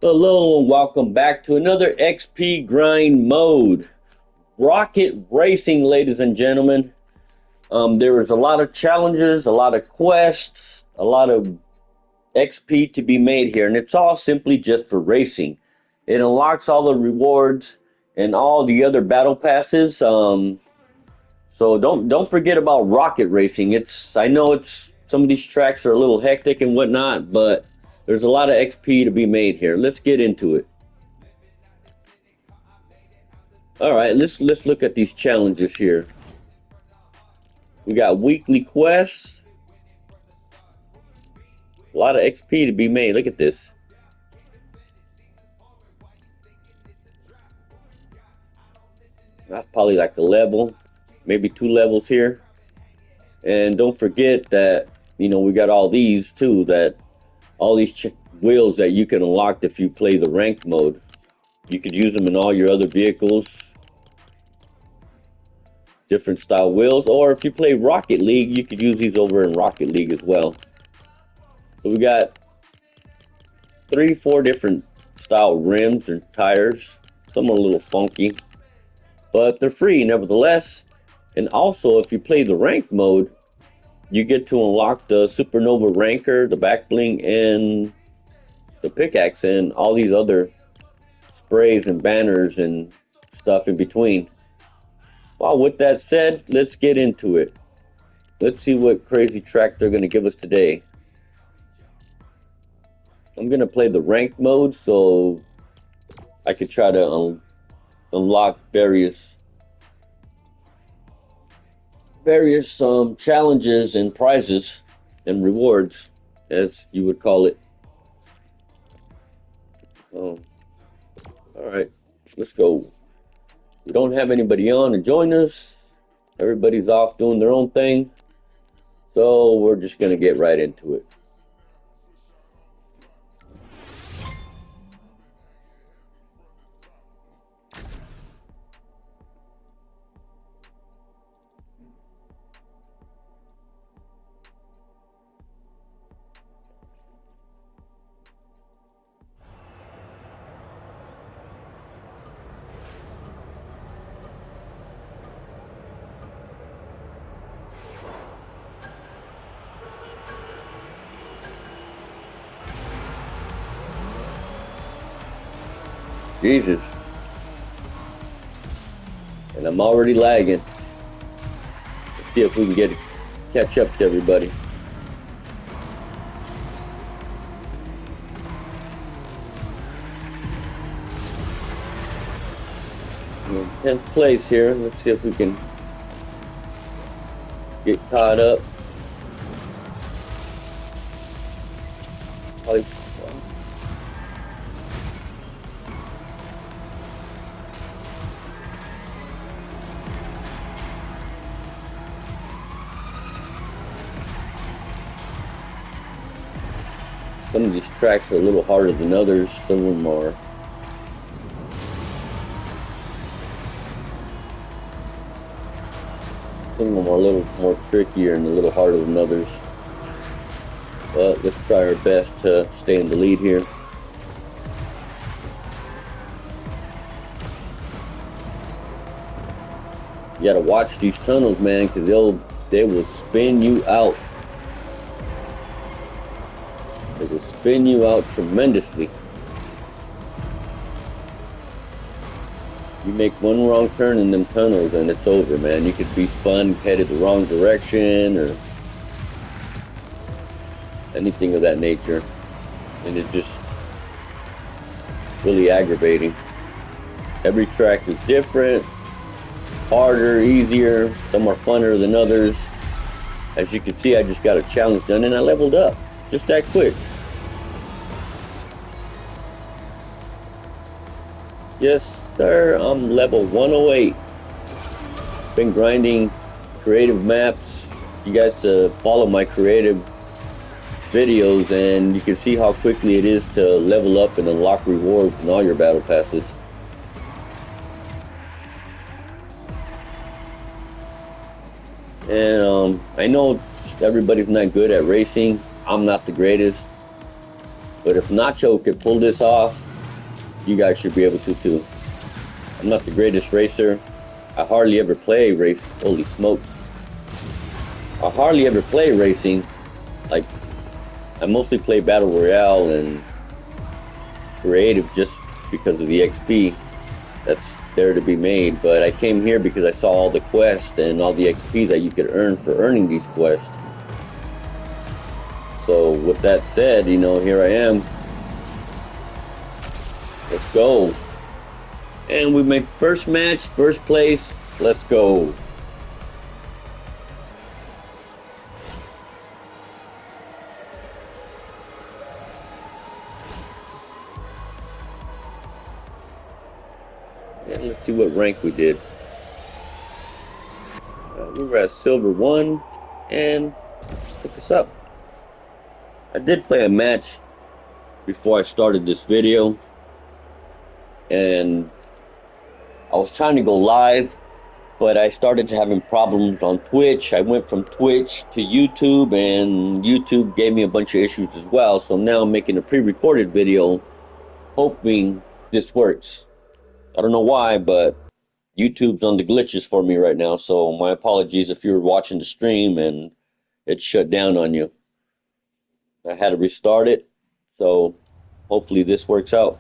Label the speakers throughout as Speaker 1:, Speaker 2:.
Speaker 1: Hello and welcome back to another XP grind mode. Rocket racing, ladies and gentlemen. There is a lot of challenges, a lot of quests, a lot of XP to be made here, and it's all simply just for racing. It unlocks all the rewards and all the other battle passes. So don't forget about rocket racing. I know it's some of these tracks are a little hectic and whatnot, but there's a lot of XP to be made here. Let's get into it. All right, let's look at these challenges here. We got weekly quests. A lot of XP to be made. Look at this. That's probably like a level, maybe 2 levels here. And don't forget that, we got all these too, that all these wheels that you can unlock if you play the ranked mode. You could use them in all your other vehicles. Different style wheels. Or if you play Rocket League, you could use these over in Rocket League as well. So we got 3, 4 different style rims and tires. Some are a little funky, but they're free nevertheless. And also, if you play the ranked mode, you get to unlock the Supernova Ranker, the back bling, and the pickaxe, and all these other sprays and banners and stuff in between. Well, with that said, let's get into it. Let's see what crazy track they're going to give us today. I'm going to play the ranked mode so I could try to unlock various challenges and prizes and rewards, as you would call it. All right, let's go. We don't have anybody on to join us. Everybody's off doing their own thing, so we're just gonna get right into it. Jesus. And I'm already lagging. Let's see if we can catch up to everybody. 10th place here. Let's see if we can get caught up. Probably. Some of these tracks are a little harder than others. Some of them are. Some of them are a little more trickier and a little harder than others. But let's try our best to stay in the lead here. You gotta watch these tunnels, man, because they will spin you out. They will spin you out tremendously. You make one wrong turn in them tunnels and it's over, man. You could be spun, headed the wrong direction, or anything of that nature. And it's just really aggravating. Every track is different, harder, easier. Some are funner than others. As you can see, I just got a challenge done and I leveled up. Just that quick. Yes, sir. I'm level 108. Been grinding creative maps. You guys follow my creative videos and you can see how quickly it is to level up and unlock rewards in all your battle passes. And I know everybody's not good at racing. I'm not the greatest, but if Nacho could pull this off, you guys should be able to too. I'm not the greatest racer. I hardly ever play race. Holy smokes. I hardly ever play racing. Like, I mostly play Battle Royale and Creative just because of the XP that's there to be made. But I came here because I saw all the quests and all the XP that you could earn for earning these quests. So with that said, you know, here I am. Let's go. And we make first match, first place. Let's go. And let's see what rank we did. We were at Silver 1 and look us up. I did play a match before I started this video, and I was trying to go live, but I started having problems on Twitch. I went from Twitch to YouTube, and YouTube gave me a bunch of issues as well. So now I'm making a pre-recorded video, hoping this works. I don't know why, but YouTube's on the glitches for me right now. So my apologies if you're watching the stream and it shut down on you. I had to restart it, so hopefully this works out.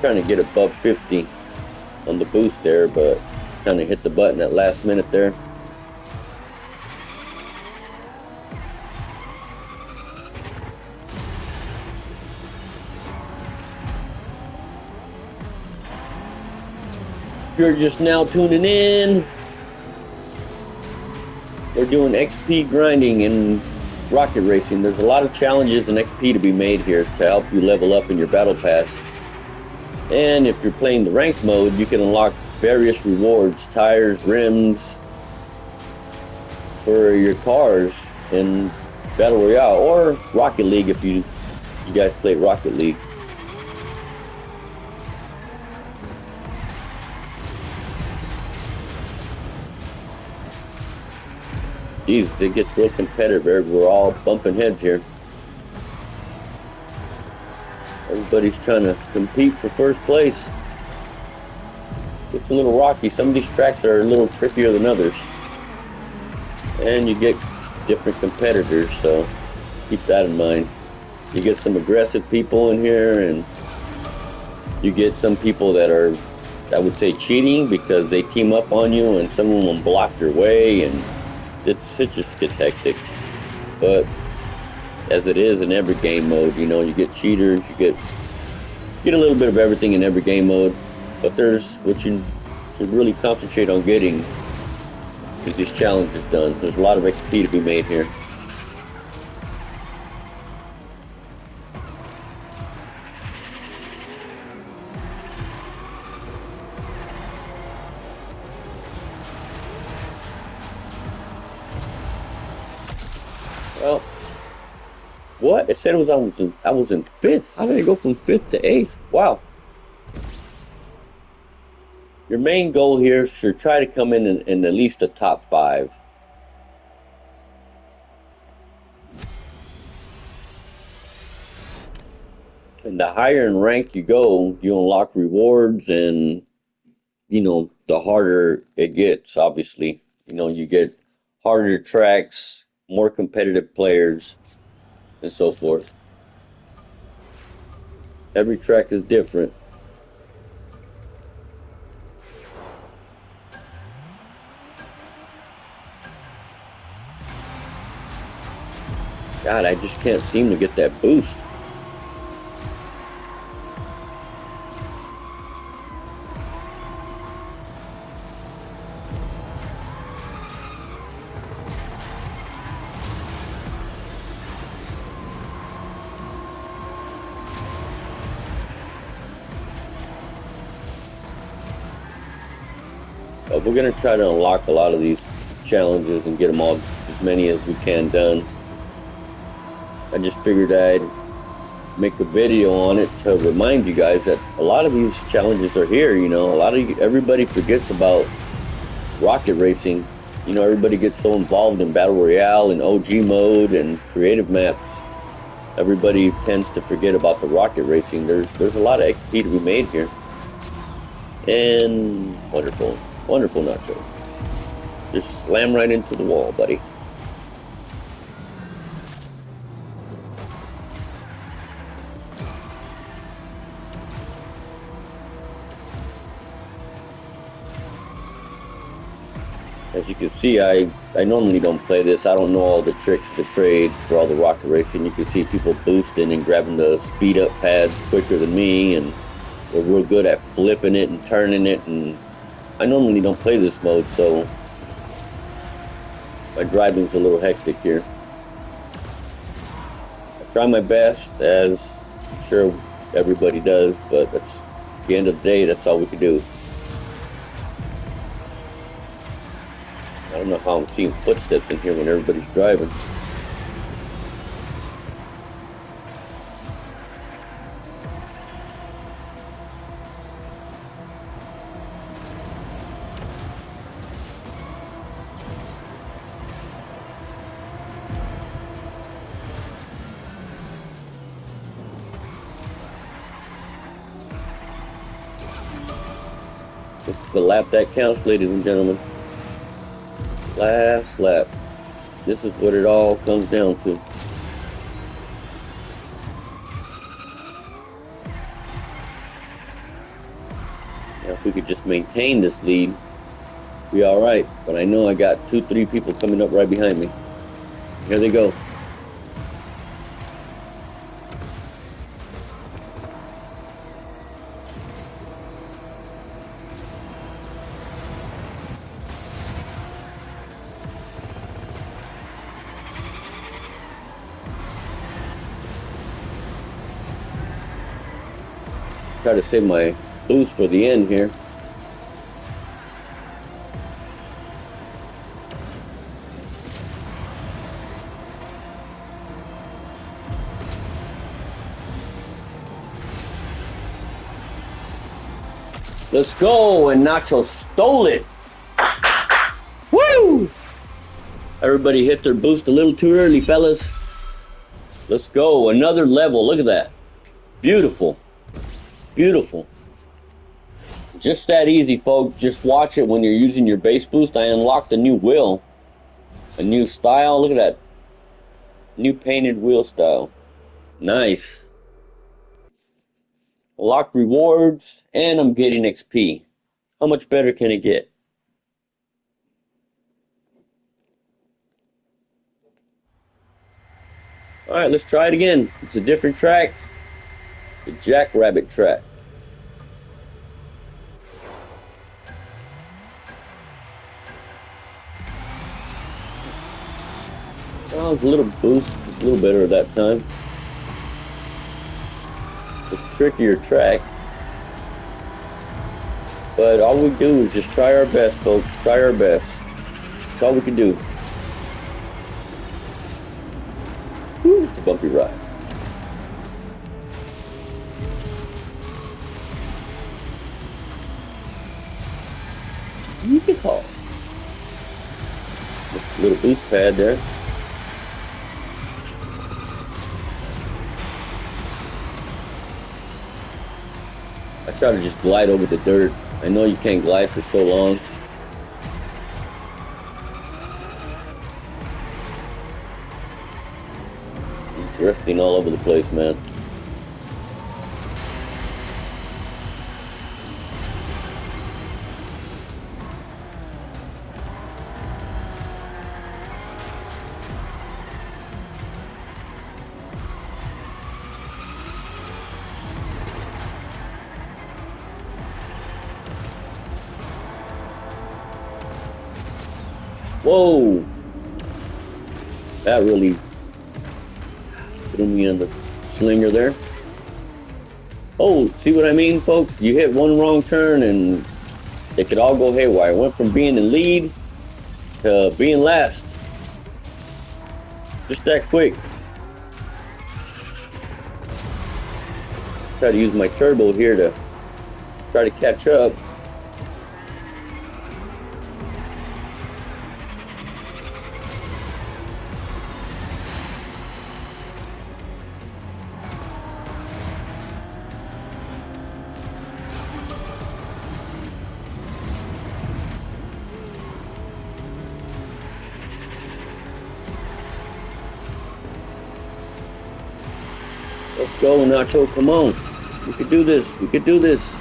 Speaker 1: Trying to get above 50 on the boost there, but kind of hit the button at last minute there. If you're just now tuning in, we're doing XP grinding and rocket racing. There's a lot of challenges and XP to be made here to help you level up in your battle pass. And if you're playing the ranked mode, you can unlock various rewards, tires, rims for your cars in Battle Royale or Rocket League if you guys play Rocket League. Jeez, it gets real competitive. We're all bumping heads here. Everybody's trying to compete for first place. It's a little rocky. Some of these tracks are a little trickier than others. And you get different competitors, so keep that in mind. You get some aggressive people in here, and you get some people that are, I would say, cheating because they team up on you and some of them block your way, and it just gets hectic. But as it is in every game mode, you know, you get cheaters, you get a little bit of everything in every game mode. But there's what you should really concentrate on getting is these challenges done. There's a lot of XP to be made here. Well, what? It said it was I was in 5th. How did I go from 5th to 8th? Wow. Your main goal here should try to come in at least the top 5. And the higher in rank you go, you unlock rewards, and you know, the harder it gets, obviously. You know, you get harder tracks, more competitive players, and so forth. Every track is different. God, I just can't seem to get that boost. But we're going to try to unlock a lot of these challenges and get them all, as many as we can done. I just figured I'd make a video on it to remind you guys that a lot of these challenges are here. You know, everybody forgets about rocket racing. You know, everybody gets so involved in Battle Royale and OG mode and creative maps. Everybody tends to forget about the rocket racing. There's a lot of XP to be made here. And wonderful, wonderful Nacho. Just slam right into the wall, buddy. As you can see, I normally don't play this. I don't know all the tricks of the trade for all the rocket racing. You can see people boosting and grabbing the speed up pads quicker than me, and they're real good at flipping it and turning it. And I normally don't play this mode, so my driving's a little hectic here. I try my best, as I'm sure everybody does, but that's at the end of the day, that's all we can do. I don't know how I'm seeing footsteps in here when everybody's driving. This is the lap that counts, ladies and gentlemen. Last lap. This is what it all comes down to. Now, if we could just maintain this lead, be all right. But I know I got 2-3 people coming up right behind me. Here they go. Try to save my boost for the end here. Let's go, and Nacho stole it. Woo! Everybody hit their boost a little too early, fellas. Let's go, another level. Look at that. Beautiful. Beautiful. Just that easy, folks. Just watch it when you're using your base boost. I unlocked a new wheel, a new style. Look at that. New painted wheel style. Nice. Unlock rewards, and I'm getting XP. How much better can it get? All right, let's try it again. It's a different track. The Jackrabbit track. Oh, it was a little boost. It's a little better that time. It's a trickier track. But all we do is just try our best, folks. Try our best. That's all we can do. Whew, it's a bumpy ride. Yeehaw. Just a little boost pad there. I try to just glide over the dirt. I know you can't glide for so long. I'm drifting all over the place, man. Whoa! That really threw me in the slinger there. Oh, see what I mean, folks? You hit one wrong turn and it could all go haywire. Went from being in lead to being last. Just that quick. Try to use my turbo here to try to catch up. Let's go, Nacho. Come on. We could do this. We could do this.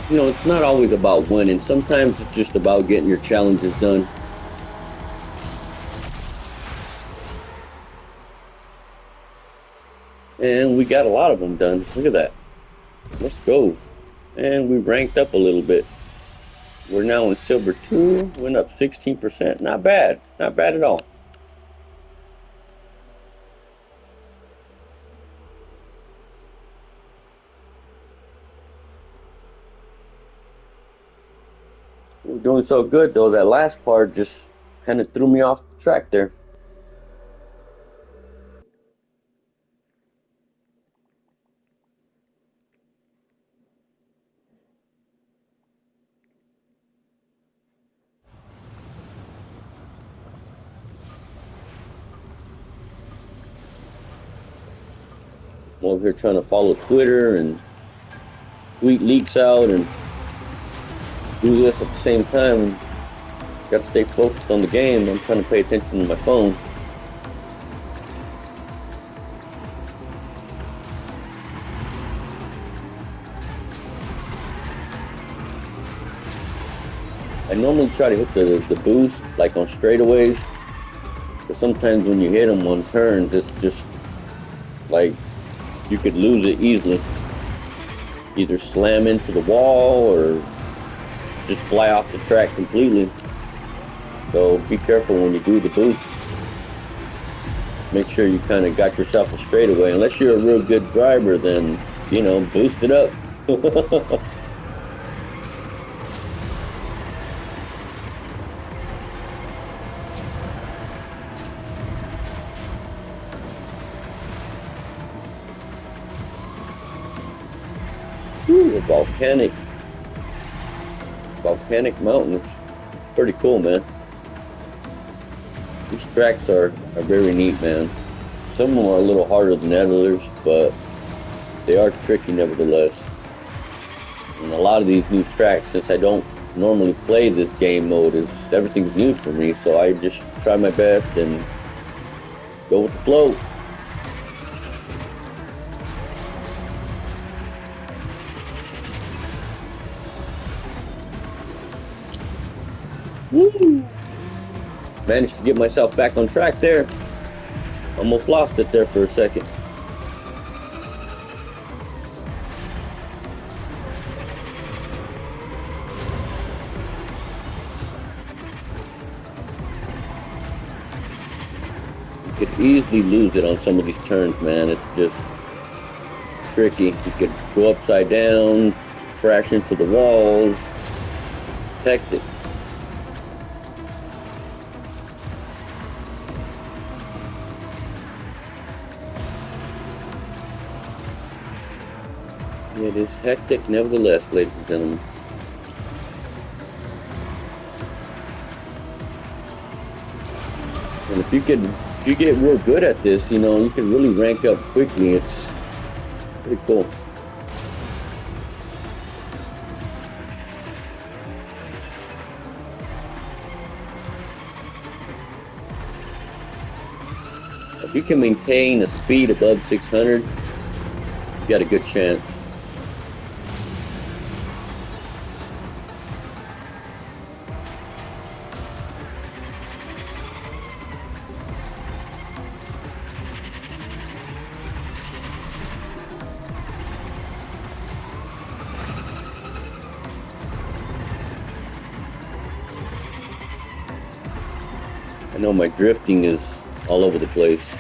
Speaker 1: You know, it's not always about winning. Sometimes it's just about getting your challenges done. And we got a lot of them done. Look at that. Let's go. And we ranked up a little bit. We're now in silver 2. Went up 16%. Not bad. Not bad at all. We're doing so good, though. That last part just kind of threw me off the track there. I'm over here trying to follow Twitter and tweet leaks out and do this at the same time. Got to stay focused on the game. I'm trying to pay attention to my phone. I normally try to hit the boost like on straightaways, but sometimes when you hit them on turns, it's just like you could lose it easily. Either slam into the wall or just fly off the track completely. So be careful when you do the boost. Make sure you kind of got yourself a straightaway. Unless you're a real good driver, then, you know, boost it up. Ooh, the volcanic mountains. Pretty cool, man. These tracks are very neat, man. Some of them are a little harder than others, but they are tricky nevertheless. And a lot of these new tracks, since I don't normally play this game mode, everything's new for me, so I just try my best and go with the flow. Woo! Managed to get myself back on track there. Almost lost it there for a second. You could easily lose it on some of these turns, man. It's just tricky. You could go upside down, crash into the walls. It's hectic. It is hectic nevertheless, ladies and gentlemen. And if you get real good at this, you know, you can really rank up quickly. It's pretty cool. If you can maintain a speed above 600, you got a good chance. know my drifting is all over the place.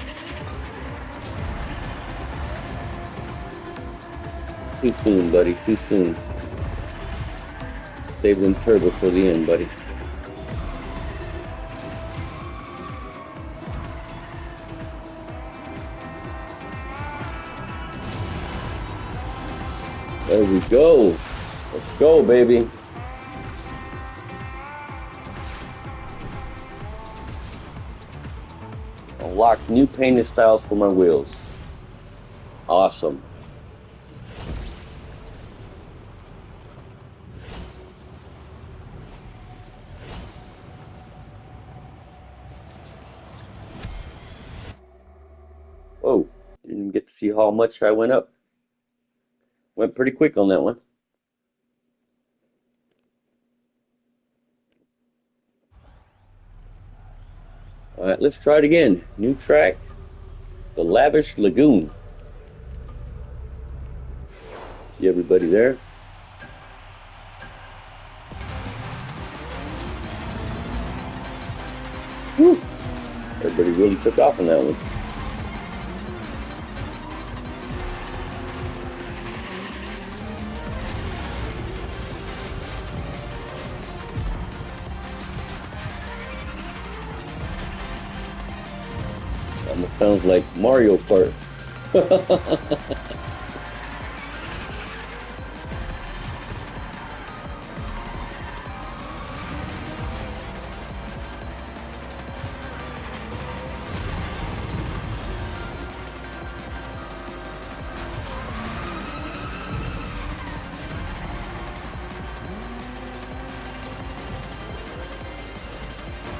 Speaker 1: Too soon, buddy. Too soon. Save them turbos for the end, buddy. There we go. Let's go, baby. Unlock new painted styles for my wheels. Awesome. Whoa, didn't even get to see how much I went up. Went pretty quick on that one. All right, let's try it again. New track, the Lavish Lagoon. See everybody there? Woo! Everybody really took off on that one. Almost sounds like Mario Kart.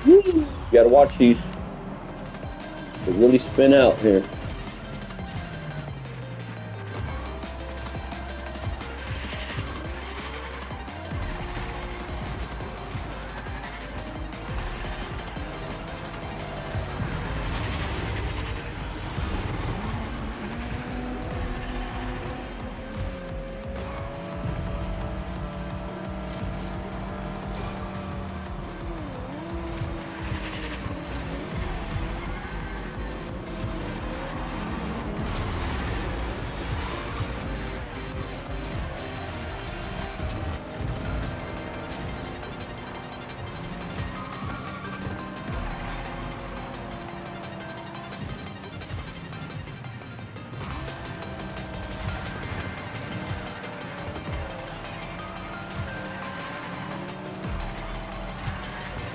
Speaker 1: You gotta watch these. They really spin out here.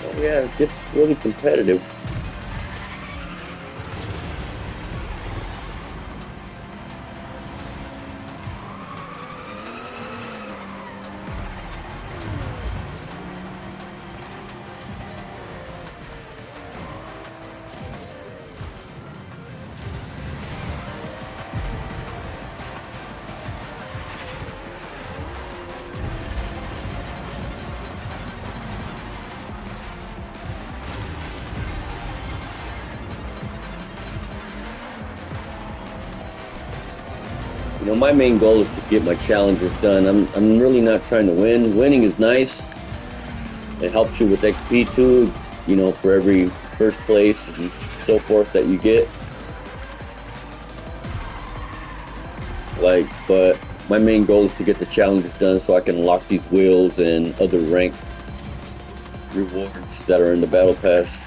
Speaker 1: Oh yeah, it gets really competitive. You know, my main goal is to get my challenges done. I'm really not trying to win. Winning is nice. It helps you with XP too, you know, for every first place and so forth that you get. But my main goal is to get the challenges done so I can unlock these wheels and other ranked rewards that are in the battle pass.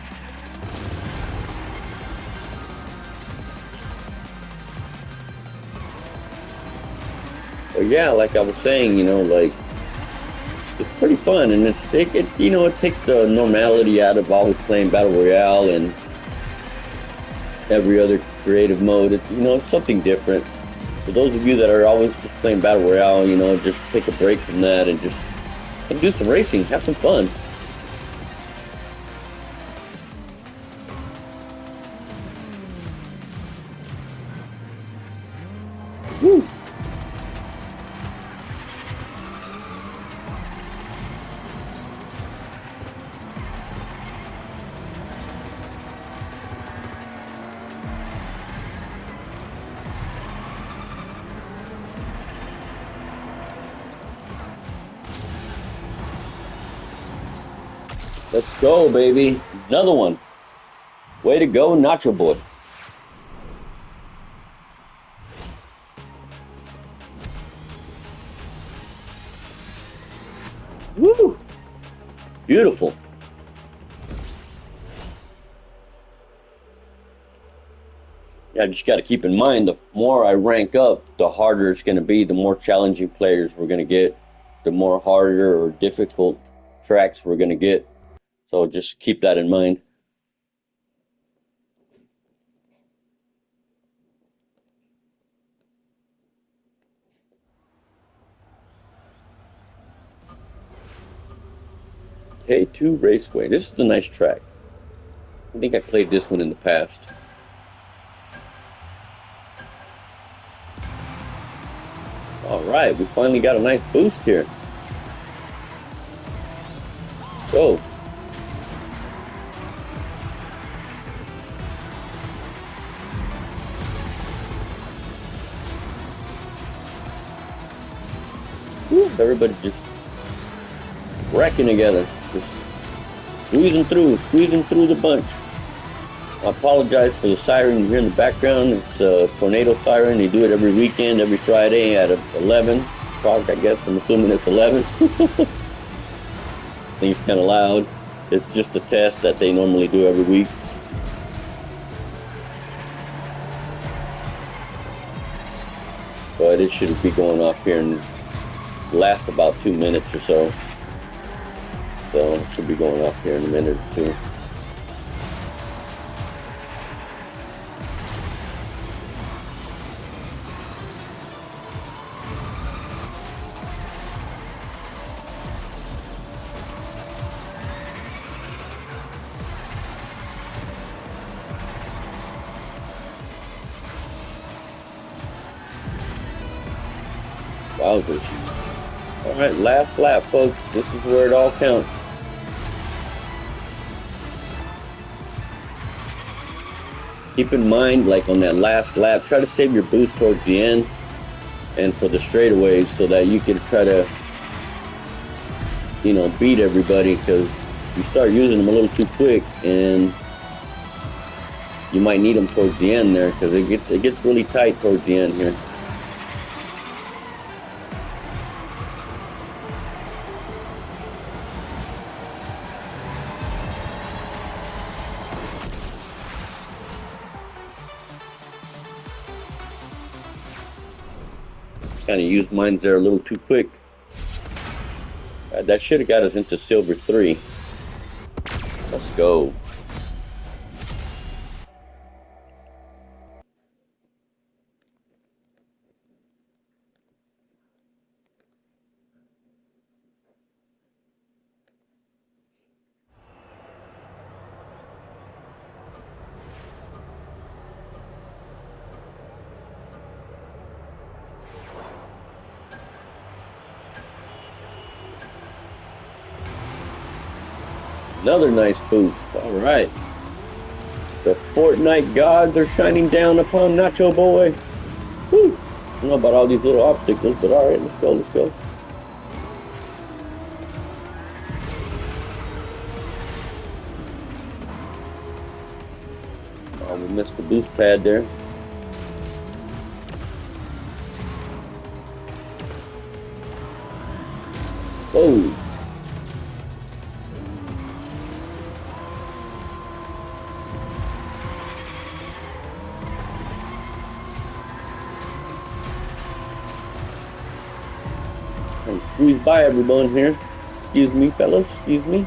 Speaker 1: But yeah, like I was saying, you know, like it's pretty fun, and it you know, it takes the normality out of always playing battle royale and every other creative mode. You know, it's something different. For those of you that are always just playing battle royale, you know, just take a break from that and just do some racing, have some fun. Woo! Let's go, baby. Another one. Way to go, Nacho Boy. Woo! Beautiful. Yeah, I just got to keep in mind, the more I rank up, the harder it's going to be, the more challenging players we're going to get, the more harder or difficult tracks we're going to get. So just keep that in mind. K2 Raceway. This is a nice track. I think I played this one in the past. All right, we finally got a nice boost here. Go. Woo, everybody just wrecking together, just squeezing through the bunch. I apologize for the siren you hear in the background. It's a tornado siren. They do it every weekend, every Friday at 11 o'clock, I guess. I'm assuming it's 11. Things kind of loud. It's just a test that they normally do every week. But it should be going off here and last about 2 minutes or so. So it should be going off here in a minute or two. Wowzers. All right, last lap, folks. This is where it all counts. Keep in mind, like on that last lap, try to save your boost towards the end and for the straightaways so that you can try to, you know, beat everybody, because you start using them a little too quick and you might need them towards the end there, because it gets really tight towards the end here. Kind of used mine there a little too quick. That should have got us into Silver 3. Let's go. Another nice boost. All right. The Fortnite gods are shining down upon Nacho Boy. Woo. I don't know about all these little obstacles, but all right, let's go, let's go. Oh, we missed the boost pad there. Whoa. And squeeze by everyone here. Excuse me, fellas. Excuse me.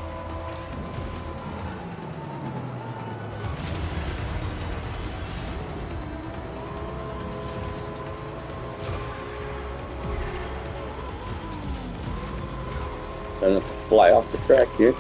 Speaker 1: Trying not to fly off the track here.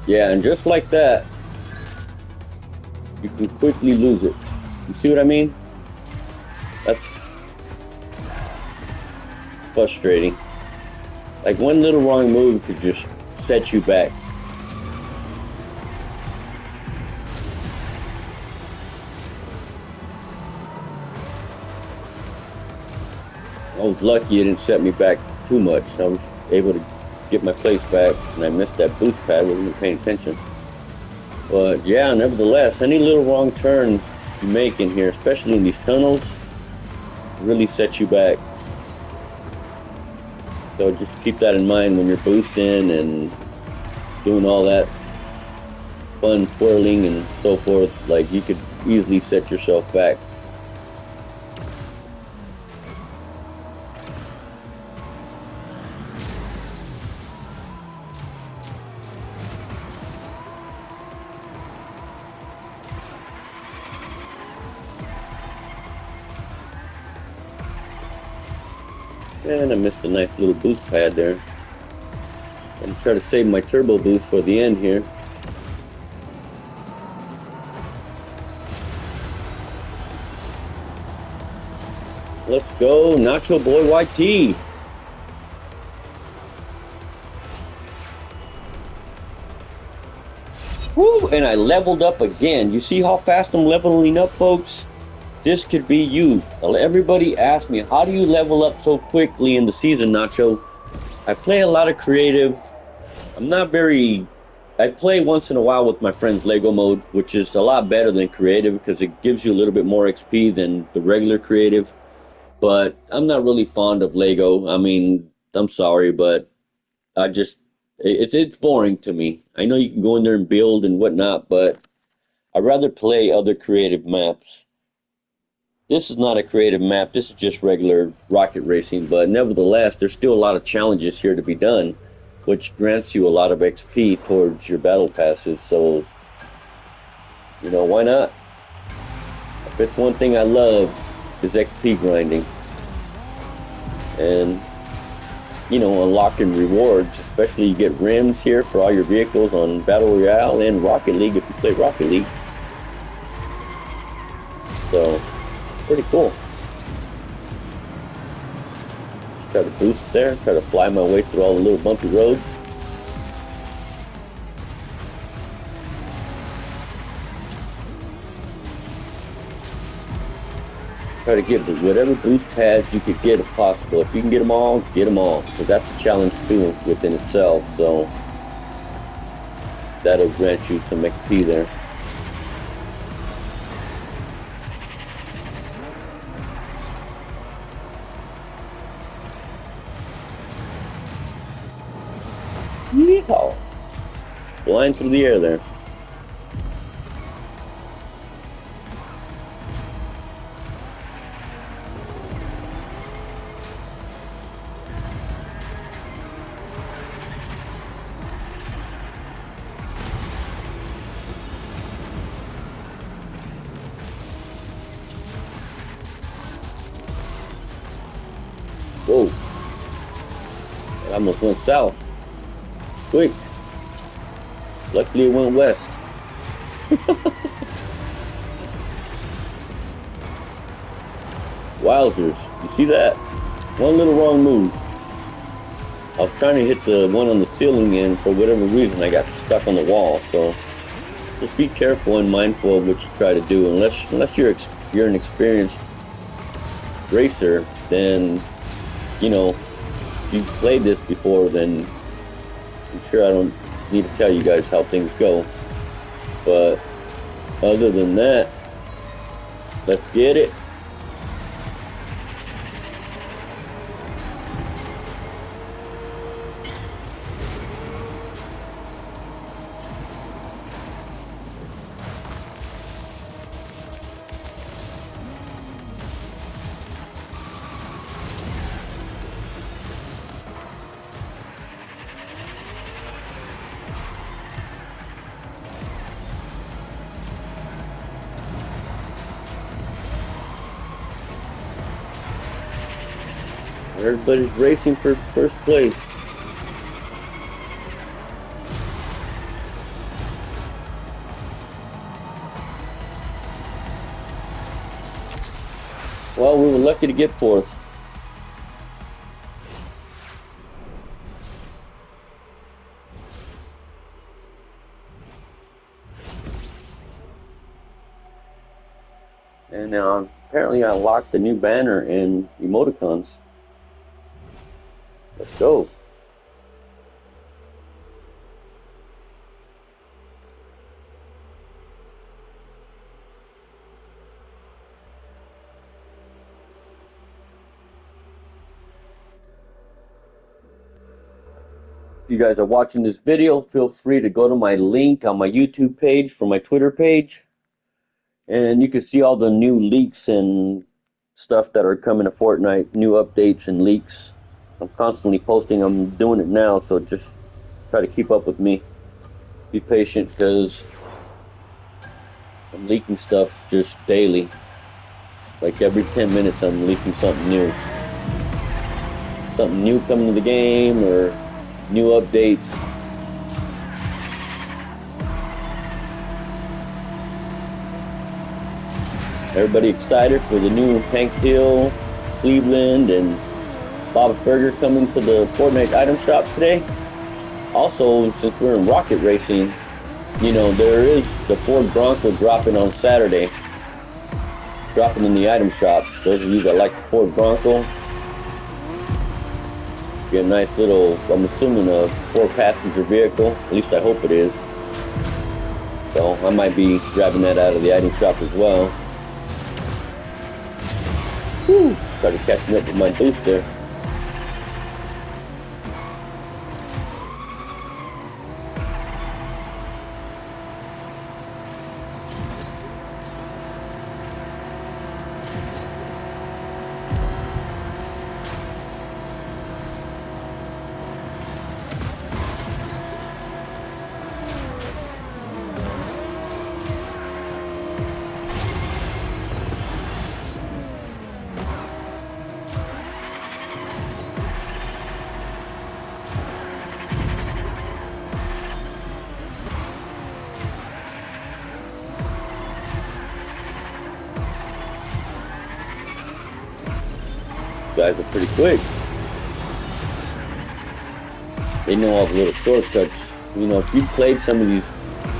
Speaker 1: Yeah, and just like that, you can quickly lose it. You see what I mean? That's frustrating. Like one little wrong move could just set you back. I was lucky it didn't set me back too much. I was able to get my place back, and I missed that boost pad. Wasn't paying attention. But yeah, nevertheless, any little wrong turn you make in here, especially in these tunnels, really sets you back. So just keep that in mind when you're boosting and doing all that fun twirling and so forth. Like, you could easily set yourself back. And I missed a nice little boost pad there. I'm gonna try to save my turbo boost for the end here. Let's go, Nacho Boy YT. Woo, and I leveled up again. You see how fast I'm leveling up, folks? This could be you. Everybody asks me, how do you level up so quickly in the season, Nacho? I play a lot of creative. I play once in a while with my friends Lego mode, which is a lot better than creative because it gives you a little bit more XP than the regular creative. But I'm not really fond of Lego. I mean, I'm sorry, but it's boring to me. I know you can go in there and build and whatnot, but I'd rather play other creative maps. This is not a creative map. This is just regular rocket racing, but nevertheless, there's still a lot of challenges here to be done, which grants you a lot of XP towards your battle passes. So, why not? If it's one thing I love, is XP grinding. And, unlocking rewards, especially you get rims here for all your vehicles on Battle Royale and Rocket League if you play Rocket League. So, pretty cool. Just try to boost there, try to fly my way through all the little bumpy roads. Try to get whatever boost pads you could get if possible. If you can get them all, get them all. Because that's a challenge too within itself. So that'll grant you some XP there. Yeehaw! Flying through the air there. Whoa. I almost went south. Quick. Luckily it went west. Wowzers. You see that? One little wrong move. I was trying to hit the one on the ceiling and for whatever reason I got stuck on the wall. So just be careful and mindful of what you try to do. Unless you're an experienced racer, then if you've played this before, then I'm sure I don't need to tell you guys how things go. But other than that, let's get it. Everybody's racing for first place. Well, we were lucky to get fourth. And apparently I unlocked the new banner and emoticons. Let's go. If you guys are watching this video, feel free to go to my link on my YouTube page for my Twitter page. And you can see all the new leaks and stuff that are coming to Fortnite, new updates and leaks. I'm constantly posting. I'm doing it now, so just try to keep up with me. Be patient because I'm leaking stuff just daily. Like every 10 minutes, I'm leaking something new. Something new coming to the game or new updates. Everybody excited for the new Hank Hill, Cleveland, and Bob's Burger coming to the Fortnite item shop today. Also, since we're in rocket racing, you know, there is the Ford Bronco dropping on Saturday. Dropping in the item shop. Those of you that like the Ford Bronco, get a nice little, I'm assuming a 4-passenger vehicle. At least I hope it is. So I might be grabbing that out of the item shop as well. Whew, started catching up with my boost there. Guys are pretty quick. They know all the little shortcuts. You know, if you've played some of these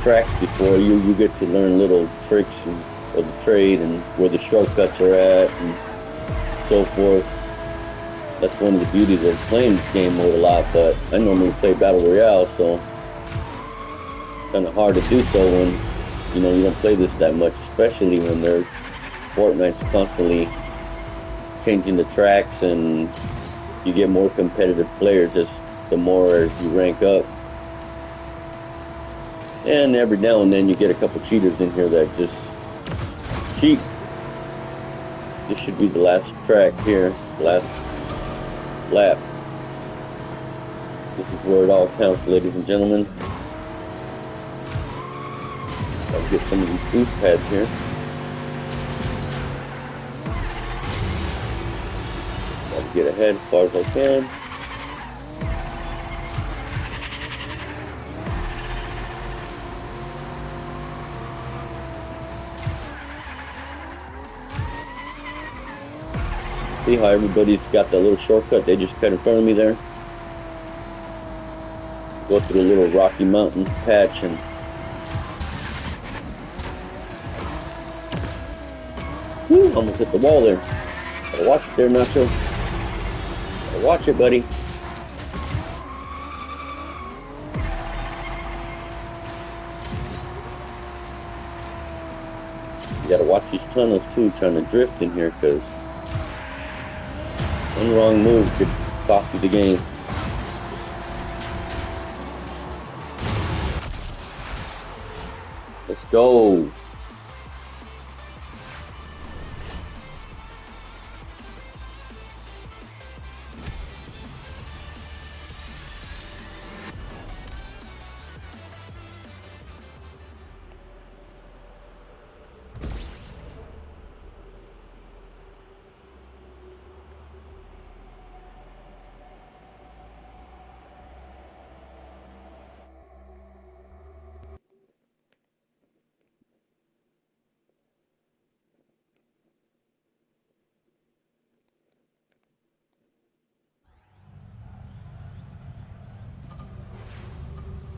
Speaker 1: tracks before, you get to learn little tricks of the trade and where the shortcuts are at and so forth. That's one of the beauties of playing this game mode a lot, but I normally play Battle Royale, so it's kind of hard to do so when, you know, you don't play this that much, especially when Fortnite's constantly changing the tracks and you get more competitive players just the more you rank up. And every now and then you get a couple cheaters in here that just cheat. This should be the last track here, last lap. This is where it all counts, ladies and gentlemen. I'll get some of these boost pads here. Get ahead as far as I can. See how everybody's got that little shortcut they just cut in front of me there? Go through a little Rocky Mountain patch and whew, almost hit the wall there. Gotta watch it there, Nacho. Watch it, buddy. You gotta watch these tunnels too, trying to drift in here, because one wrong move could cost you the game. Let's go.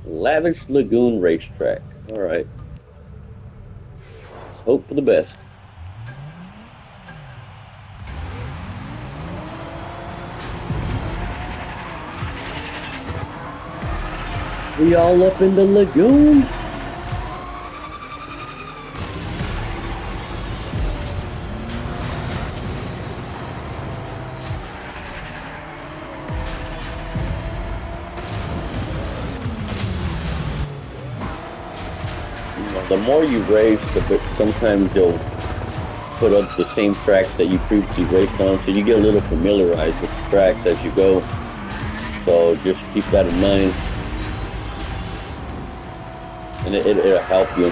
Speaker 1: Lavish Lagoon Racetrack. All right. Let's hope for the best. We all up in the lagoon. The more you race, sometimes they'll put up the same tracks that you previously raced on, so you get a little familiarized with the tracks as you go. So just keep that in mind, and it'll help you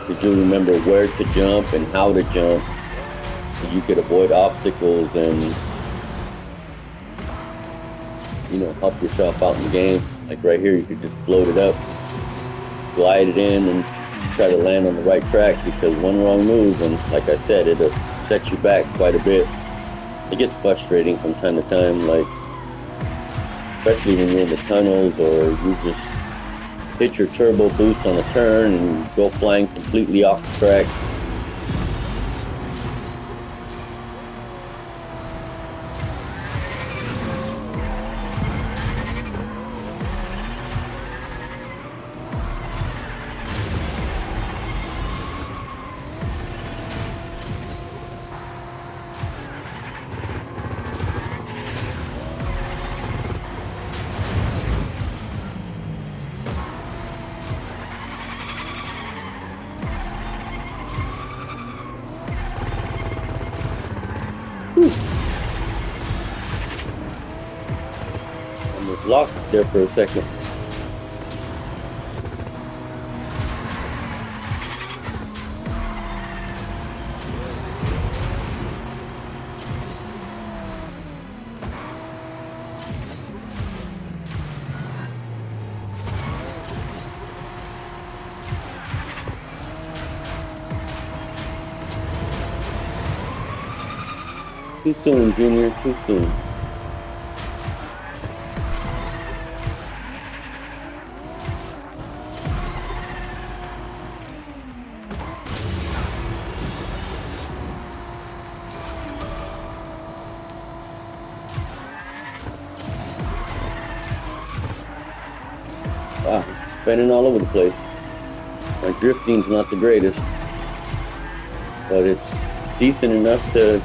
Speaker 1: because you'll remember where to jump and how to jump. So you could avoid obstacles and help yourself out in the game. Like right here, you could just float it up, glide it in, and try to land on the right track, because one wrong move, and like I said, it'll set you back quite a bit. It gets frustrating from time to time, like especially when you're in the tunnels or you just hit your turbo boost on a turn and go flying completely off the track. Almost lost it there for a second. Too soon, Junior, too soon. Wow, spinning all over the place. My drifting's not the greatest, but it's decent enough to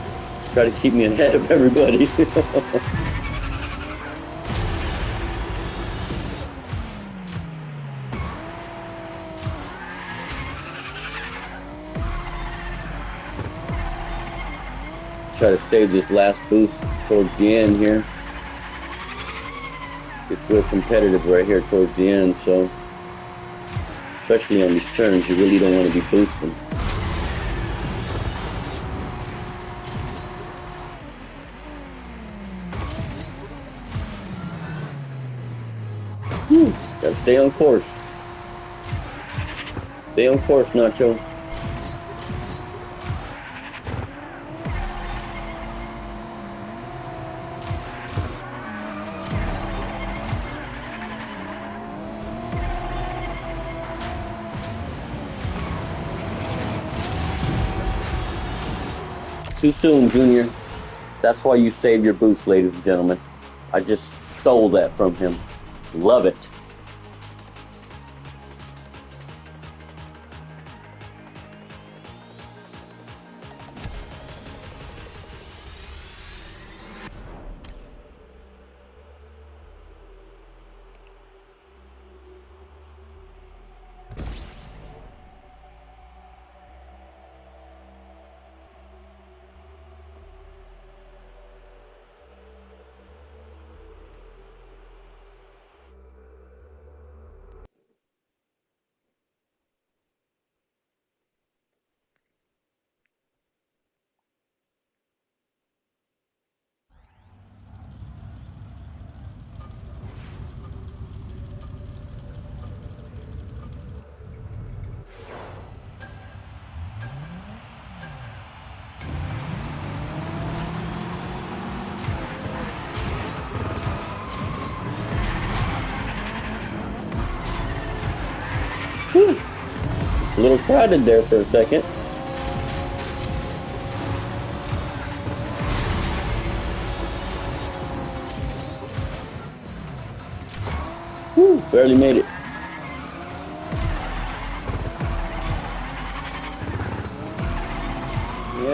Speaker 1: try to keep me ahead of everybody. Try to save this last boost towards the end here. It's real competitive right here towards the end, so especially on these turns, you really don't want to be boosting. Gotta stay on course. Stay on course, Nacho. Too soon, Junior. That's why you save your boost, ladies and gentlemen. I just stole that from him. Love it. Whew. It's a little crowded there for a second. Whew, barely made it.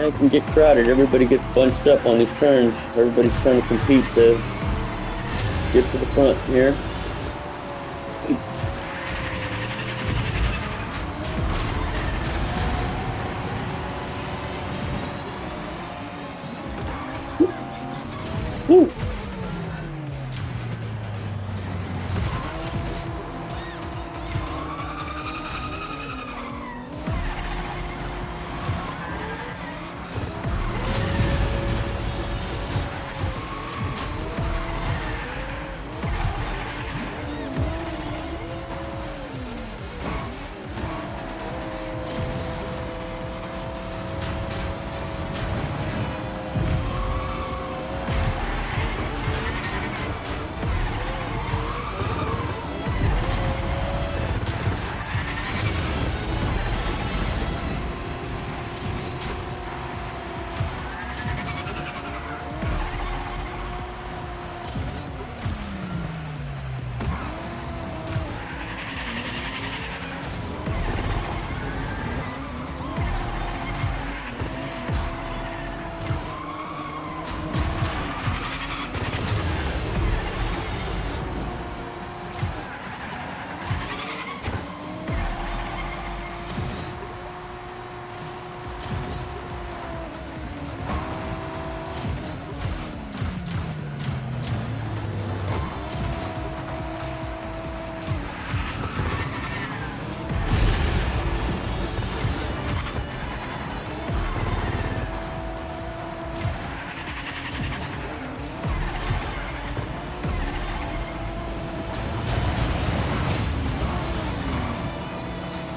Speaker 1: Yeah, it can get crowded. Everybody gets bunched up on these turns. Everybody's trying to compete to get to the front here. Woo.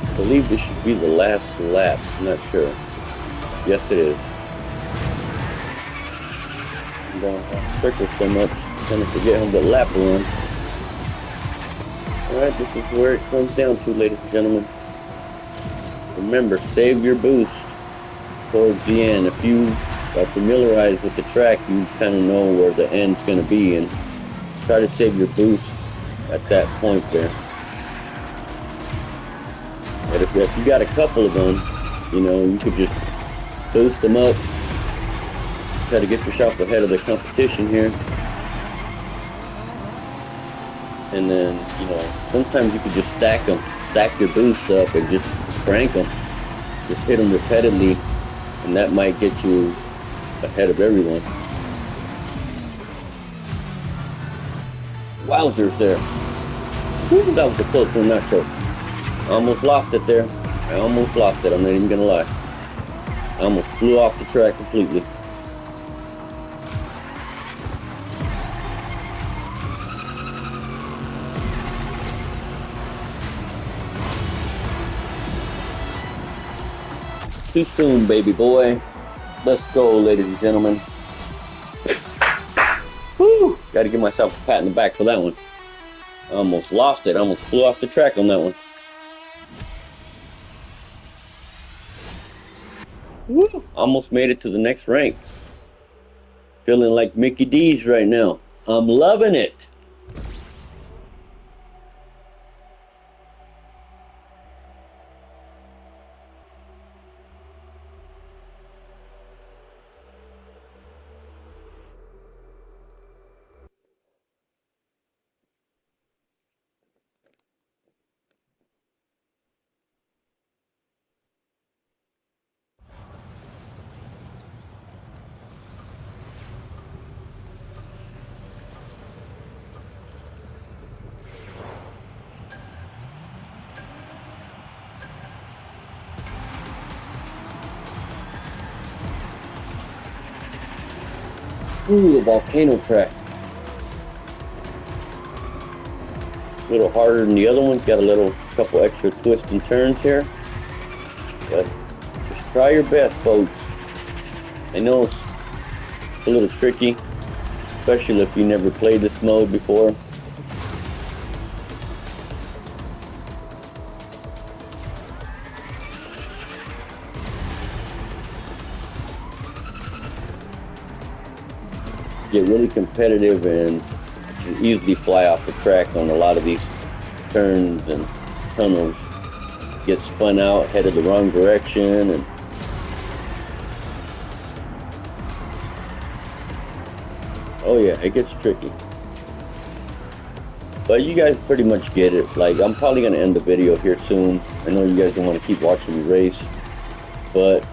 Speaker 1: I believe this should be the last lap. I'm not sure. Yes, it is. I'm going to circle so much, I'm going to forget how to lap run. Alright, this is where it comes down to, ladies and gentlemen. Remember, save your boost towards the end. If you are familiarized with the track, you kind of know where the end's going to be, and try to save your boost at that point there. But if you got a couple of them, you know, you could just boost them up, try to get yourself ahead of the competition here. And then, you know, sometimes you could just stack them, stack your boost up and just crank them. Just hit them repeatedly, and that might get you ahead of everyone. Wowzers there. Whew, that was a close one, not so. I almost lost it there. I almost lost it, I'm not even gonna lie. I almost flew off the track completely. Too soon, baby boy. Let's go, ladies and gentlemen. Woo! Gotta give myself a pat in the back for that one. I almost lost it. I almost flew off the track on that one. Woo! Almost made it to the next rank. Feeling like Mickey D's right now. I'm loving it. Ooh, the volcano track. A little harder than the other one. Got a couple extra twists and turns here. But just try your best, folks. I know it's a little tricky, especially if you never played this mode before. Get really competitive and easily fly off the track on a lot of these turns and tunnels. Get spun out, headed the wrong direction, and Oh yeah, it gets tricky. But you guys pretty much get it. Like, I'm probably gonna end the video here soon. I know you guys don't want to keep watching me race, but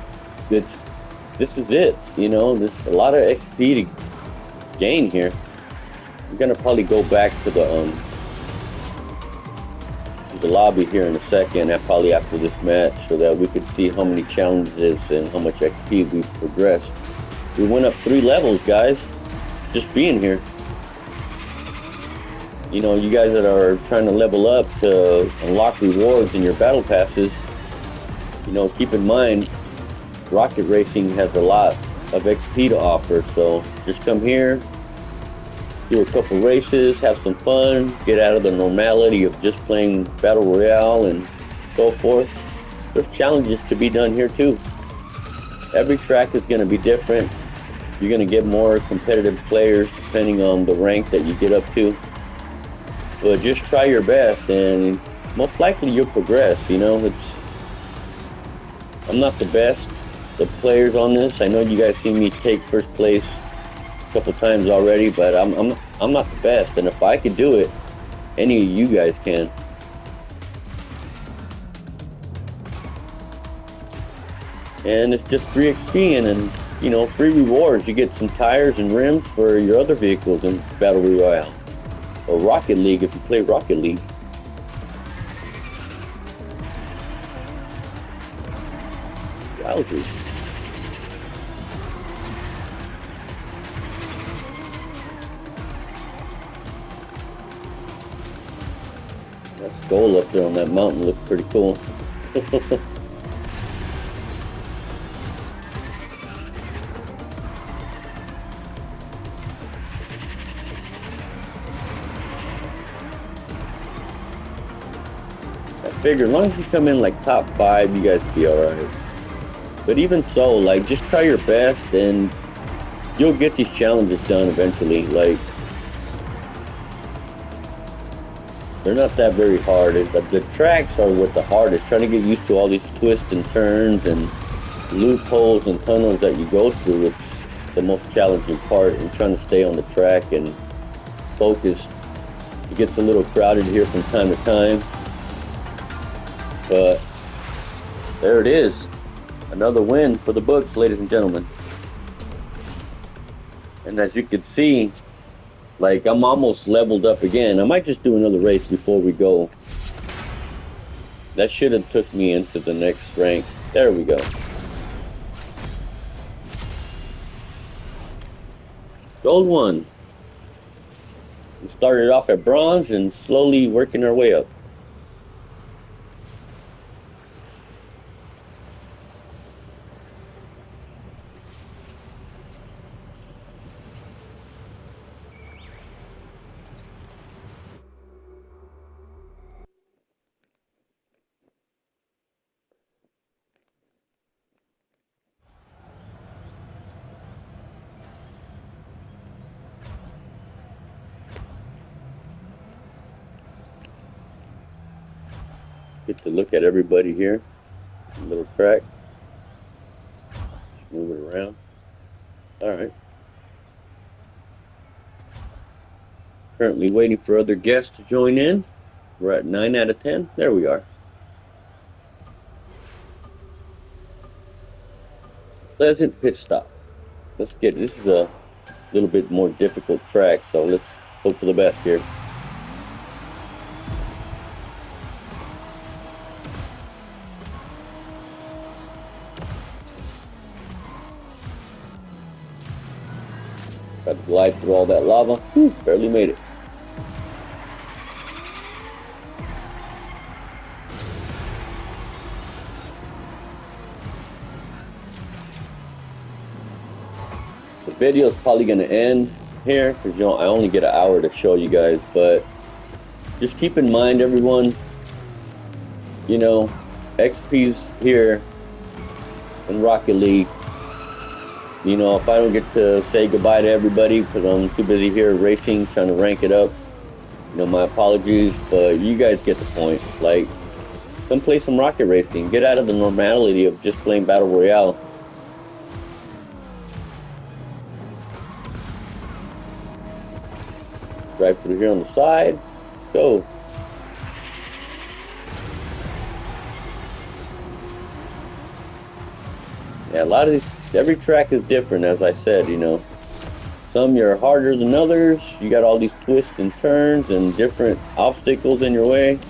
Speaker 1: this is it. You know, there's a lot of XP to gain here. I'm gonna probably go back to the lobby here in a second, and probably after this match, so that we could see how many challenges and how much XP we've progressed. We went up 3 levels, guys, just being here. You know, you guys that are trying to level up to unlock rewards in your battle passes, you know, keep in mind, Rocket Racing has a lot of XP to offer. So just come here, do a couple races, have some fun, get out of the normality of just playing Battle Royale and so forth. There's challenges to be done here too. Every track is going to be different. You're going to get more competitive players depending on the rank that you get up to. But just try your best, and most likely you'll progress. You know, I'm not the best of players on this. I know you guys see me take first place a couple times already, but I'm not the best. And if I could do it, any of you guys can. And it's just free XP and you know, free rewards. You get some tires and rims for your other vehicles in Battle Royale. Or Rocket League if you play Rocket League. Wowzers. That skull up there on that mountain looks pretty cool. Figure, as long as you come in like top 5, you guys be alright. But even so, like, just try your best and you'll get these challenges done eventually. Like, they're not that very hard. The tracks are what the hardest. Trying to get used to all these twists and turns and loopholes and tunnels that you go through. It's the most challenging part, and trying to stay on the track and focused. It gets a little crowded here from time to time. But there it is. Another win for the books, ladies and gentlemen. And as you can see, like, I'm almost leveled up again. I might just do another race before we go. That should have took me into the next rank. There we go. Gold 1. We started off at bronze and slowly working our way up. Get to look at everybody here. A little crack. Move it around. Alright. Currently waiting for other guests to join in. We're at 9 out of 10. There we are. Pleasant pit stop. Let's get, this is a little bit more difficult track, so let's hope for the best here. Got to glide through all that lava. Whew, barely made it. The video is probably going to end here because, you know, I only get an hour to show you guys, but just keep in mind, everyone, you know, XP's here in Rocket League. You know, if I don't get to say goodbye to everybody because I'm too busy here racing, trying to rank it up, you know, my apologies, but you guys get the point. Like, come play some Rocket Racing. Get out of the normality of just playing Battle Royale. Drive through here on the side. Let's go. Yeah, a lot of these, every track is different, as I said, you know. Some are harder than others. You got all these twists and turns and different obstacles in your way.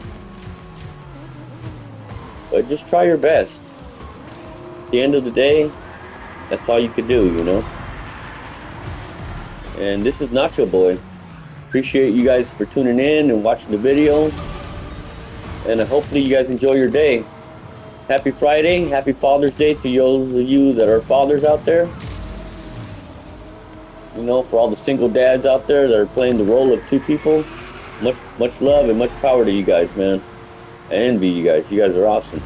Speaker 1: But just try your best. At the end of the day, that's all you could do, you know. And this is Nacho Boy. Appreciate you guys for tuning in and watching the video. And hopefully you guys enjoy your day. Happy Friday. Happy Father's Day to those of you that are fathers out there. You know, for all the single dads out there that are playing the role of two people, much love and much power to you guys, man. I envy you guys. You guys are awesome.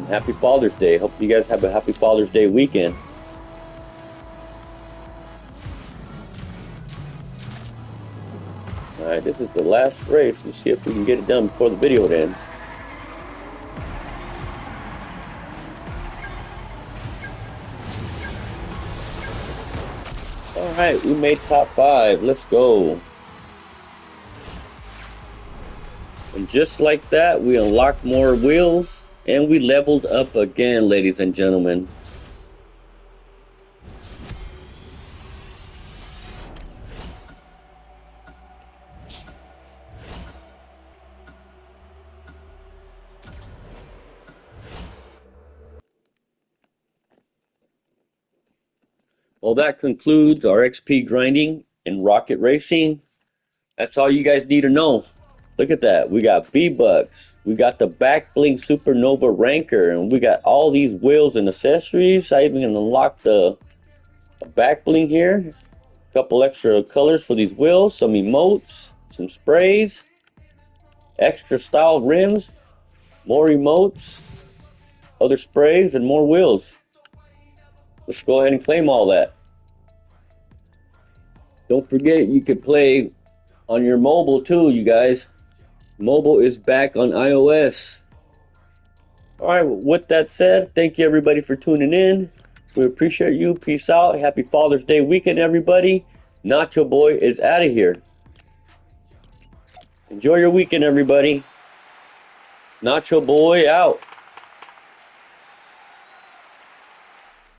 Speaker 1: Happy Father's Day. Hope you guys have a happy Father's Day weekend. Alright, this is the last race. Let's see if we can get it done before the video ends. Alright, we made top 5. Let's go. And just like that, we unlocked more wheels and we leveled up again, ladies and gentlemen. Well, that concludes our XP grinding and rocket racing. That's all you guys need to know. Look at that. We got V-Bucks. We got the Back Bling Supernova Ranker. And we got all these wheels and accessories. I even unlocked the Back Bling here. A couple extra colors for these wheels. Some emotes. Some sprays. Extra style rims. More emotes. Other sprays and more wheels. Let's go ahead and claim all that. Don't forget you can play on your mobile too, you guys. Mobile is back on iOS. Alright, with that said, thank you everybody for tuning in. We appreciate you. Peace out. Happy Father's Day weekend, everybody. Nacho Boy is out of here. Enjoy your weekend, everybody. Nacho Boy out.